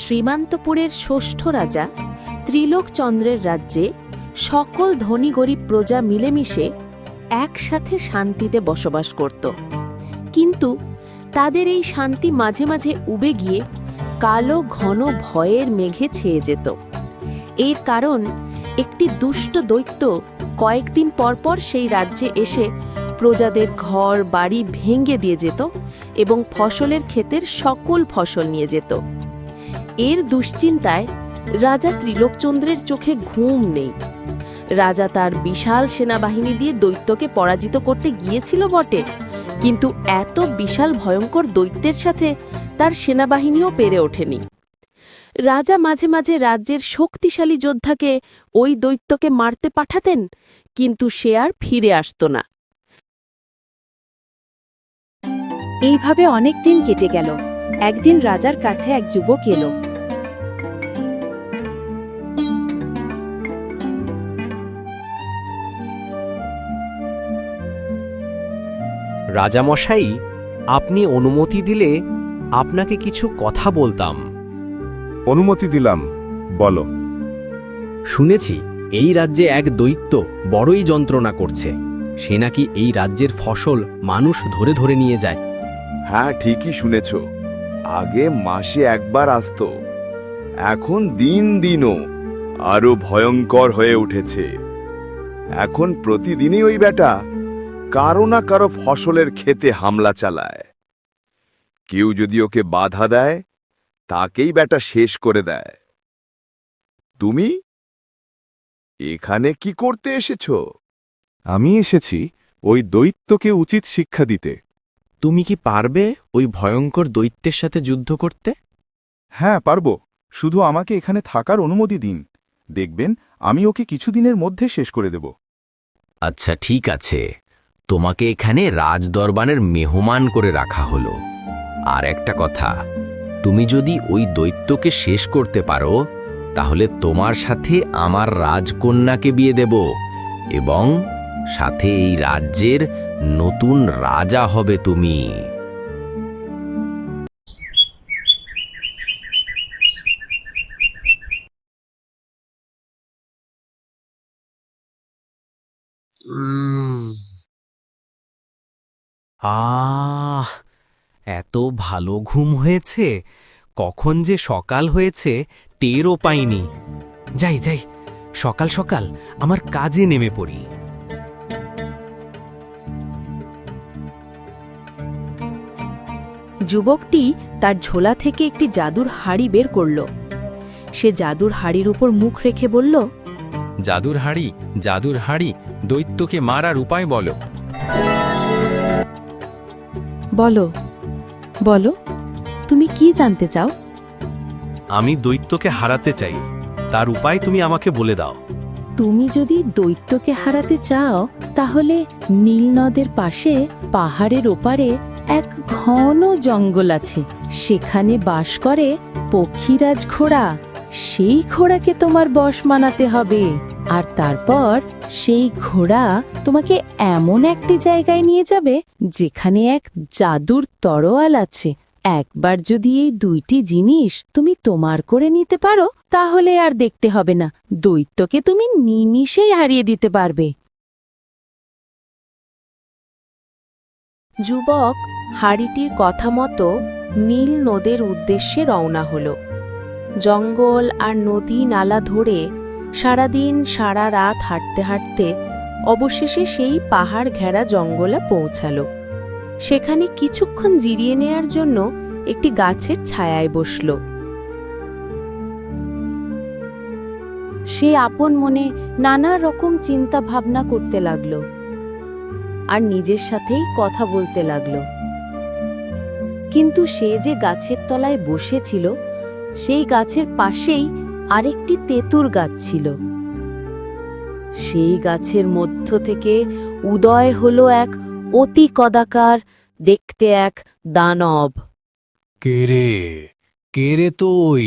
শ্রীমান্তপুরের ষষ্ঠ রাজা ত্রিলোকচন্দ্রের রাজ্যে সকল ধনী গরিব প্রজা মিলেমিশে একসাথে শান্তিতে বসবাস করত। কিন্তু তাদের এই শান্তি মাঝে মাঝে উবে গিয়ে কালো ঘন ভয়ের মেঘে ছেয়ে যেত। এর কারণ একটি দুষ্ট দৈত্য কয়েকদিন পরপর সেই রাজ্যে এসে প্রজাদের ঘর বাড়ি ভেঙে দিয়ে যেত এবং ফসলের ক্ষেতের সকল ফসল নিয়ে যেত। এর দুশ্চিন্তায় রাজা ত্রিলোকচন্দ্রের চোখে ঘুম নেই। রাজা তার বিশাল সেনাবাহিনী দিয়ে দৈত্যকে পরাজিত করতে গিয়েছিল বটে, কিন্তু এত বিশাল ভয়ঙ্কর দৈত্যের সাথে তার সেনাবাহিনীও পেরে ওঠেনি। রাজা মাঝে মাঝে রাজ্যের শক্তিশালী যোদ্ধাকে ওই দৈত্যকে মারতে পাঠাতেন, কিন্তু সে আর ফিরে আসত না। এইভাবে অনেক দিন কেটে গেল। একদিন রাজার কাছে এক যুবক এলো। রাজামশাই, আপনি অনুমতি দিলে আপনাকে কিছু কথা বলতাম। অনুমতি দিলাম, বলো। শুনেছি এই রাজ্যে এক দৈত্য বড়ই যন্ত্রণা করছে। সে নাকি এই রাজ্যের ফসল মানুষ ধরে ধরে নিয়ে যায়। হ্যাঁ, ঠিকই শুনেছ। আগে মাসে একবার আসতো, এখন দিন দিনও আরো ভয়ঙ্কর হয়ে উঠেছে। এখন প্রতিদিনই ওই বেটা কারো না কারো ফসলের ক্ষেতে হামলা চালায়। কেউ যদি ওকে বাধা দেয়, তাকেই বেটা শেষ করে দেয়। তুমি এখানে কি করতে এসেছ? আমি এসেছি ওই দৈত্যকে উচিত শিক্ষা দিতে। তুমি কি পারবে ওই ভয়ঙ্কর দৈত্যের সাথে যুদ্ধ করতে? হ্যাঁ, পারব। শুধু আমাকে এখানে থাকার অনুমতি দিন। দেখবেন আমি ওকে কিছুদিনের মধ্যে শেষ করে দেব। আচ্ছা, ঠিক আছে, তোমাকে এখানে রাজদরবারের মেহমান করে রাখা হলো। আর একটা কথা, তুমি যদি ওই দৈত্যকে শেষ করতে পারো, তাহলে তোমার সাথে আমার রাজকন্যাকে বিয়ে দেব এবং সাথে এই রাজ্যের নতুন রাজা হবে তুমি। এত ভালো ঘুম হয়েছে, কখন যে সকাল হয়েছে টেরও পাইনি। যাই যাই, সকাল সকাল আমার কাজে নেমে পড়ি। যুবকটি তার ঝোলা থেকে একটি জাদুর হাড়ি বের করল। সে জাদুর হাড়ির উপর মুখ রেখে বলল, জাদুর হাড়ি, দৈত্যকে মারার উপায় বলো। বলো বলো, তুমি কি জানতে চাও? আমি দৈত্যকে হারাতে চাই, তার উপায় তুমি আমাকে বলে দাও। তুমি যদি দৈত্যকে হারাতে চাও, তাহলে নীল নদের পাশে পাহাড়ের ওপারে এক ঘন জঙ্গল আছে। সেখানে বাস করে পক্ষীরাজ ঘোড়া। সেই ঘোড়াকে তোমার বশ মানাতে হবে, আর তারপর সেই ঘোড়া তোমাকে এমন একটি জায়গায় নিয়ে যাবে যেখানে এক জাদুর তরোয়াল আছে। একবার যদি এই দুইটি জিনিস তুমি তোমার করে নিতে পারো, তাহলে আর দেখতে হবে না, দৈত্যকে তুমি নিমিষেই হারিয়ে দিতে পারবে। যুবক হাড়িটির কথা মতো নীল নদের উদ্দেশ্যে রওনা হল। জঙ্গল আর নদী নালা ধরে সারাদিন সারা রাত হাঁটতে হাঁটতে অবশেষে সেই পাহাড় ঘেরা জঙ্গলে পৌঁছাল। সেখানে কিছুক্ষণ জিরিয়ে নেয়ার জন্য একটি গাছের ছায়ায় বসল। সে আপন মনে নানা রকম চিন্তা ভাবনা করতে লাগল আর নিজের সাথেই কথা বলতে লাগল। কিন্তু সে যে গাছের তলায় বসেছিল, সেই গাছের পাশেই আরেকটি তেঁতুর গাছ ছিল। সেই গাছের মধ্য থেকে উদয় হলো এক অতি কদাকার দেখতে এক দানব। কে রে তুই?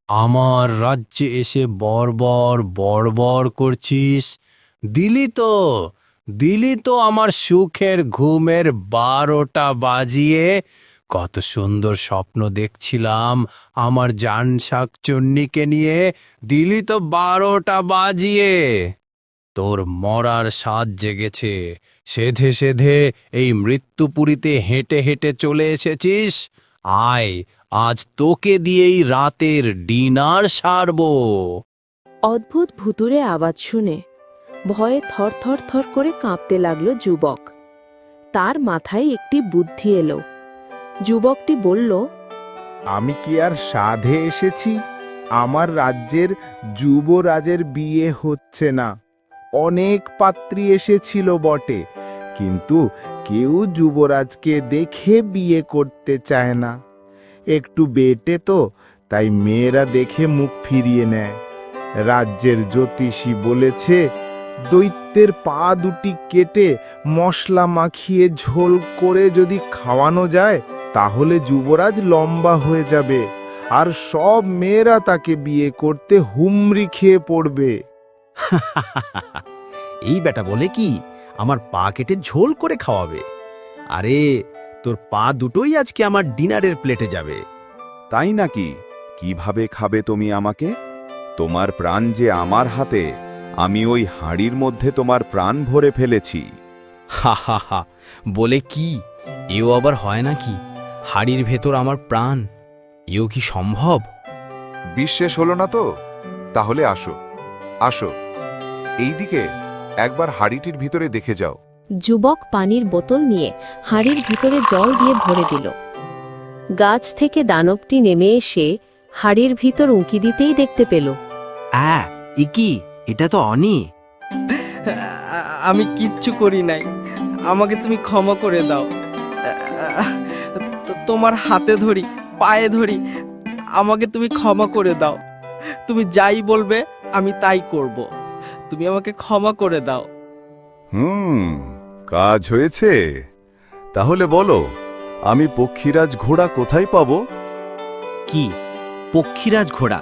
আমার রাজ্যে এসে বর্বর করছিস? দিলি তো, দিলি তো আমার সুখের ঘুমের 12টা বাজিয়ে। কত সুন্দর স্বপ্ন দেখছিলাম আমার জান শাকচুন্নিকে নিয়ে, দিলি তো 12টা বাজিয়ে। তোর মরার স্বাদ জেগেছে, সেধে সেধে এই মৃত্যুপুরীতে হেঁটে হেঁটে চলে এসেছিস। আয়, আজ তোকে দিয়েই রাতের ডিনার সারবো। অদ্ভুত ভুতুরে আওয়াজ শুনে ভয়ে থর থর থর করে কাঁপতে লাগলো যুবক। তার মাথায় একটি বুদ্ধি এলো। যুবকটি বলল, আমি কি আর সাধে এসেছি? আমার রাজ্যের যুবরাজের বিয়ে হচ্ছে না। অনেক পাত্রী এসেছিল বটে, কিন্তু কেউ যুবরাজকে দেখে বিয়ে করতে চায় না। একটু বেটে তো, তাই মেয়েরা দেখে মুখ ফিরিয়ে নেয়। রাজ্যের জ্যোতিষী বলেছে, দৈত্যের পা দুটি কেটে মশলা মাখিয়ে ঝোল করে যদি খাওয়ানো যায়, তাহলে যুবরাজ লম্বা হয়ে যাবে, আর সব মেয়েরা তাকে বিয়ে করতে হুমড়ি খেয়ে পড়বে। এই বেটা বলে কি আমার পা কেটে ঝোল করে খাওয়াবে? আরে, তোর পা দুটোই আজকে আমার ডিনারের প্লেটে যাবে। তাই নাকি? কিভাবে খাবে তুমি আমাকে? তোমার প্রাণ যে আমার হাতে, আমি ওই হাঁড়ির মধ্যে তোমার প্রাণ ভরে ফেলেছি। হা হা হা, বলে কি? এও আবার হয় নাকি? হাড়ির ভেতর আমার প্রাণ, এও কি সম্ভব? বিশ্বাস হলো না তো? তাহলে আসো, আসো এইদিকে, একবার হাঁড়িটির ভিতরে দেখে যাও। যুবক পানির বোতল নিয়ে হাঁড়ির ভিতরে জল দিয়ে ভরে দিল। গাছ থেকে দানবটি নেমে এসে হাঁড়ির ভিতর উঁকি দিতেই দেখতে পেল। কি? এটা তো অনি। আমি কিচ্ছু করি নাই, আমাকে তুমি ক্ষমা করে দাও। তোমার হাতে ধরি, পায়ে ধরি, আমাকে তুমি ক্ষমা করে দাও। তুমি যাই বলবে আমি তাই করব। তুমি আমাকে ক্ষমা করে দাও। কাজ হয়েছে? তাহলে বলো, আমি পক্ষীরাজ ঘোড়া কোথায় পাবো? কি পক্ষীরাজ ঘোড়া?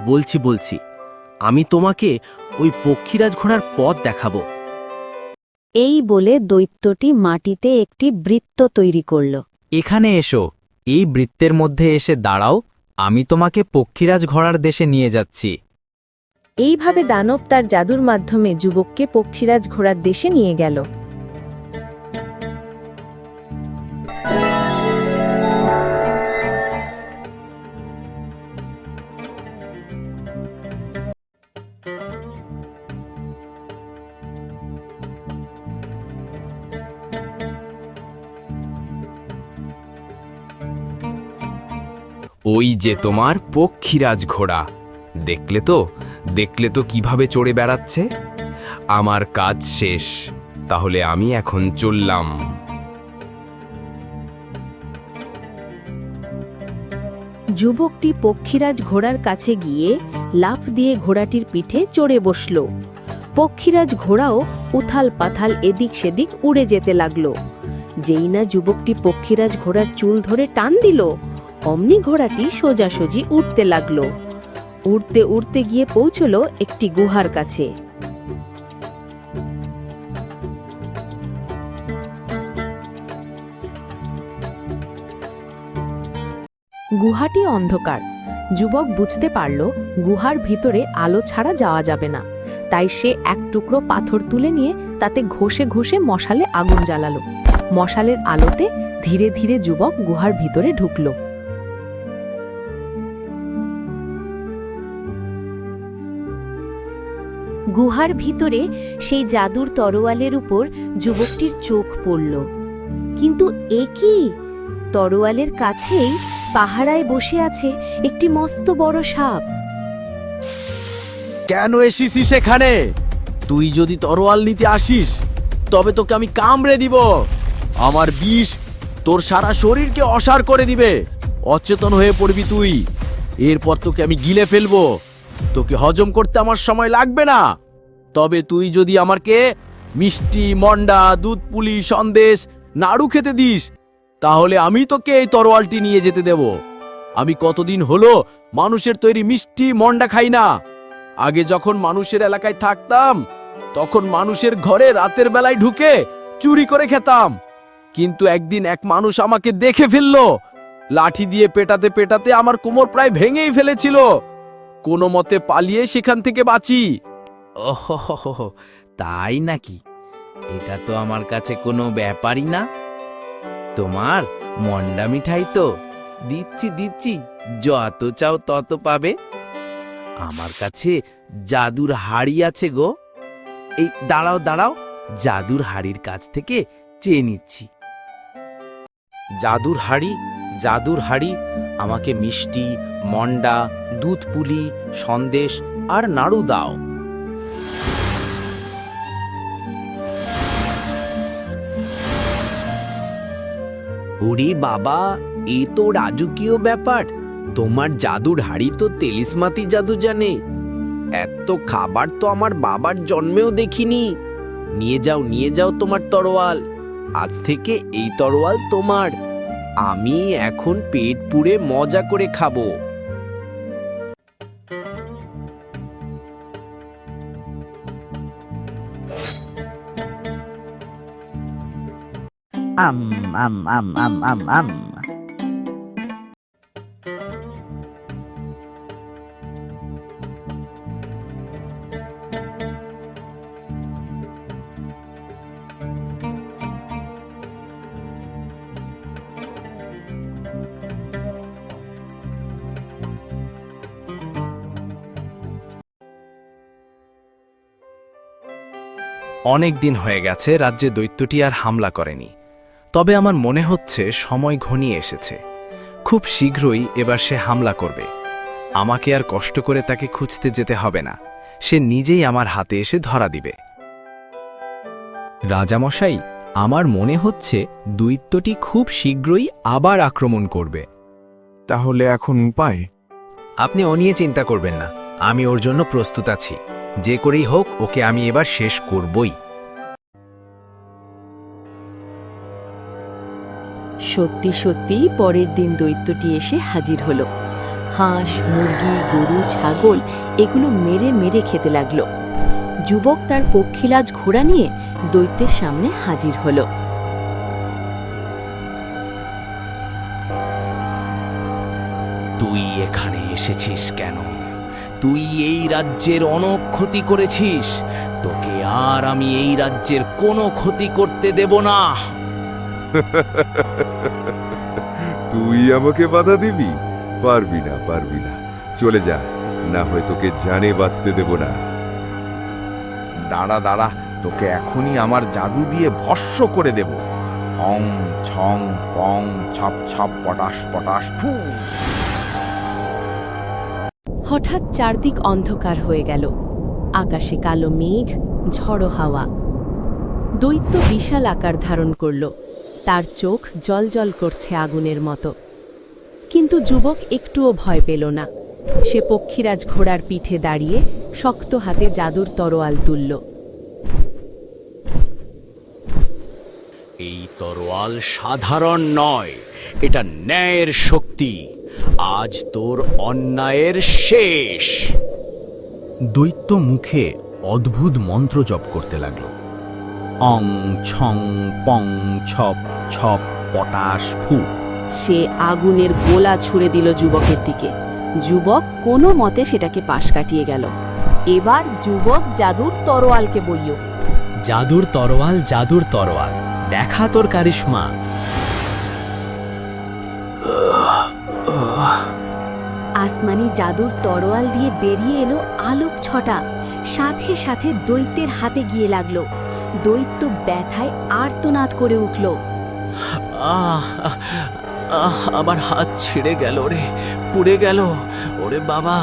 বলছি, আমি তোমাকে ওই পক্ষীরাজ ঘোড়ার পথ দেখাবো। এই বলে দৈত্যটি মাটিতে একটি বৃত্ত তৈরি করল। এখানে এসো, এই বৃত্তের মধ্যে এসে দাঁড়াও, আমি তোমাকে পক্ষীরাজ ঘোড়ার দেশে নিয়ে যাচ্ছি। এইভাবে দানব তার জাদুর মাধ্যমে যুবককে পক্ষীরাজ ঘোড়ার দেশে নিয়ে গেল। ওই যে তোমার পক্ষীরাজ ঘোড়া, দেখলে তো কিভাবে চড়ে বেড়াচ্ছে। আমার কাজ শেষ, তাহলে আমি এখন চললাম। যুবকটি পক্ষীরাজ ঘোড়ার কাছে গিয়ে লাফ দিয়ে ঘোড়াটির পিঠে চড়ে বসল। পক্ষীরাজ ঘোড়াও উথাল পাথাল এদিক সেদিক উড়ে যেতে লাগল। যেই না যুবকটি পক্ষীরাজ ঘোড়ার চুল ধরে টান দিল, অমনি ঘোড়াটি সোজাসুজি উঠতে লাগল। উড়তে উড়তে গিয়ে পৌঁছল একটি গুহার কাছে। গুহাটি অন্ধকার। যুবক বুঝতে পারল গুহার ভিতরে আলো ছাড়া যাওয়া যাবে না। তাই সে এক টুকরো পাথর তুলে নিয়ে তাতে ঘষে ঘষে মশালে আগুন জ্বালালো। মশালের আলোতে ধীরে ধীরে যুবক গুহার ভিতরে ঢুকল। গুহার ভিতরে সেই জাদুর তরোয়ালের উপর যুবকটির চোখ পড়ল। কিন্তু এ কি? তরোয়ালের কাছেই পাহারায় বসে আছে একটি মস্ত বড় সাপ। কেন এসেছিস এখানে? তুই যদি তরোয়াল নিতে আসিস, তবে তোকে আমি কামড়ে দিব। আমার বিষ তোর সারা শরীরকে অসাড় করে দিবে, অচেতন হয়ে পড়বি তুই। এরপর তোকে আমি গিলে ফেলবো। তোকে হজম করতে আমার সময় লাগবে না। তবে তুই যদি আমাকে মিষ্টি, মন্ডা, দুধ পুলি, সন্দেশ, নাড়ু খেতে দিস, তাহলে আমি তোকে এই তরোয়ালটি নিয়ে যেতে দেব। আমি কতদিন হলো মানুষের তৈরি মিষ্টি, মন্ডা খাই না। আগে যখন মানুষের এলাকায় থাকতাম, তখন মানুষের ঘরে রাতের বেলায় ঢুকে চুরি করে খেতাম। কিন্তু একদিন এক মানুষ আমাকে দেখে ফেললো, লাঠি দিয়ে পেটাতে পেটাতে আমার কোমর প্রায় ভেঙেই ফেলেছিল। কোনো মতে পালিয়ে সেখান থেকে বাঁচি। ওহ, তাই নাকি? এটা তো আমার কাছে কোনো ব্যাপারই না। তোমার মন্ডা মিঠাই তো দিচ্ছি, যত চাও তত পাবে। আমার কাছে জাদুর হাড়ি আছে গো। এই দাঁড়াও, জাদুর হাড়ির কাছ থেকে চেয়ে নিচ্ছি। জাদুর হাড়ি, আমাকে মিষ্টি, মন্ডা, দুধ পুলি, সন্দেশ আর নাড়ু দাও। ওরে বাবা, এ তো রাজকীয় ব্যাপার। তোমার জাদুর হাড়ি তো তেলিসমাতি জাদু জানে। এত খাবার তো আমার বাবার জন্মেও দেখিনি। নিয়ে যাও তোমার তরোয়াল। আজ থেকে এই তরোয়াল তোমার। আমি এখন পেট পুড়ে মজা করে খাবো। আম আম আম আম আম আম। অনেক দিন হয়ে গেছে রাজ্যে দৈত্যটি আর হামলা করেনি। তবে আমার মনে হচ্ছে সময় ঘনিয়ে এসেছে। খুব শীঘ্রই এবার সে হামলা করবে। আমাকে আর কষ্ট করে তাকে খুঁজতে যেতে হবে না। সে নিজেই আমার হাতে এসে ধরা দিবে। রাজামশাই, আমার মনে হচ্ছে দৈত্যটি খুব শীঘ্রই আবার আক্রমণ করবে। তাহলে এখন উপায়? আপনি ও নিয়ে চিন্তা করবেন না, আমি ওর জন্য প্রস্তুত আছি। যে করেই হোক ওকে আমি এবার শেষ করবই। সত্যি সত্যি পরের দিন দৈত্যটি এসে হাজির হলো। হাঁস, মুরগি, গরু, ছাগল এগুলো মেরে মেরে খেতে লাগলো। যুবক তার পক্ষীলাজ ঘোড়া নিয়ে দৈত্যের সামনে হাজির হলো। তুই এখানে এসেছিস কেন? তুই এই রাজ্যের অনেক ক্ষতি করেছিস। তোকে আর আমি এই রাজ্যের কোনো ক্ষতি করতে দেব না। তুই আমাকে বাধা দিবি? পারবি না। চলে যা, না হয় তোকে জানে বাঁচতে দেব না। দাঁড়া, তোকে এখনই আমার জাদু দিয়ে ভস্ম করে দেব। অং ছং পং ছপ ছপ পটাশ পটাশ ফু। হঠাৎ চারদিক অন্ধকার হয়ে গেল। আকাশে কালো মেঘ, ঝড়ো হাওয়া। দৈত্য বিশাল আকার ধারণ করল। তার চোখ জ্বলজ্বল করছে আগুনের মতো। কিন্তু যুবক একটুও ভয় পেল না। সে পক্ষীরাজ ঘোড়ার পিঠে দাঁড়িয়ে শক্ত হাতে জাদুর তরোয়াল তুলল। এই তরোয়াল সাধারণ নয়, এটা ন্যায়ের শক্তি। আজ তোর অন্যায়ের শেষ। দৈত্য মুখে অদ্ভুত মন্ত্র জপ করতে লাগল। অং ছং পং ছপ ছপ পটাশ ফু। সে আগুনের গোলা ছুড়ে দিল যুবকের দিকে। যুবক কোনো মতে সেটাকে পাশ কাটিয়ে গেল। এবার যুবক জাদুর তরোয়ালকে বলল, জাদুর তরোয়াল, দেখা তোর কারিশমা। আসমানি জাদুর তরোয়াল দিয়ে বেরিয়ে এলো আলোক ছটা। সাথে সাথে দৈত্যের হাতে গিয়ে লাগলো। দৈত্য ব্যথায় আর্তনাদ করে উঠল। আমার হাত ছিঁড়ে গেল রে, পুড়ে গেল। ওরে বাবা,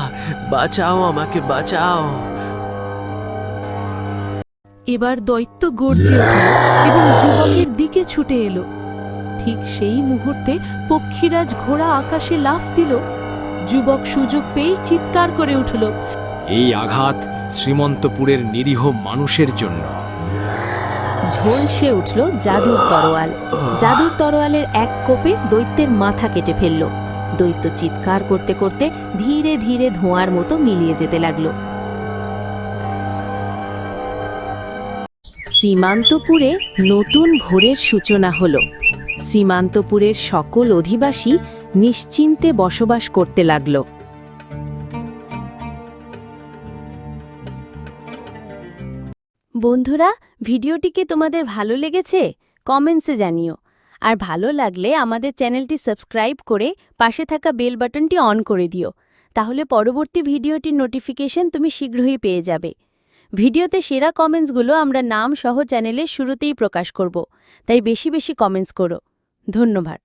বাঁচাও, আমাকে বাঁচাও। এবার দৈত্য গর্জে উঠল এবং যুবকের দিকে ছুটে এলো। ঠিক সেই মুহূর্তে পক্ষীরাজ ঘোড়া আকাশে লাফ দিল। যুবক সুযোগ পেয়ে চিৎকার করে উঠল, এই আঘাত শ্রীমন্তপুরের নিরীহ মানুষের জন্য। ঝলসে উঠল জাদুর তরোয়াল। জাদুর তরোয়ালের এক কোপে দৈত্যের মাথা কেটে ফেলল। দৈত্য চিৎকার করতে করতে ধীরে ধীরে ধোঁয়ার মতো মিলিয়ে যেতে লাগলো। শ্রীমান্তপুরে নতুন ভোরের সূচনা হল। শ্রীমান্তপুরের সকল অধিবাসী নিশ্চিন্তে বসবাস করতে লাগল। বন্ধুরা, ভিডিওটিকে তোমাদের ভালো লেগেছে? কমেন্টসে জানিও। আর ভালো লাগলে আমাদের চ্যানেলটি সাবস্ক্রাইব করে পাশে থাকা বেল বাটনটি অন করে দিও। তাহলে পরবর্তী ভিডিওটির নোটিফিকেশন তুমি শীঘ্রই পেয়ে যাবে। ভিডিওতে সেরা কমেন্টসগুলো আমরা নাম সহ চ্যানেলের শুরুতেই প্রকাশ করব, তাই বেশি বেশি কমেন্টস করো। ধন্যবাদ।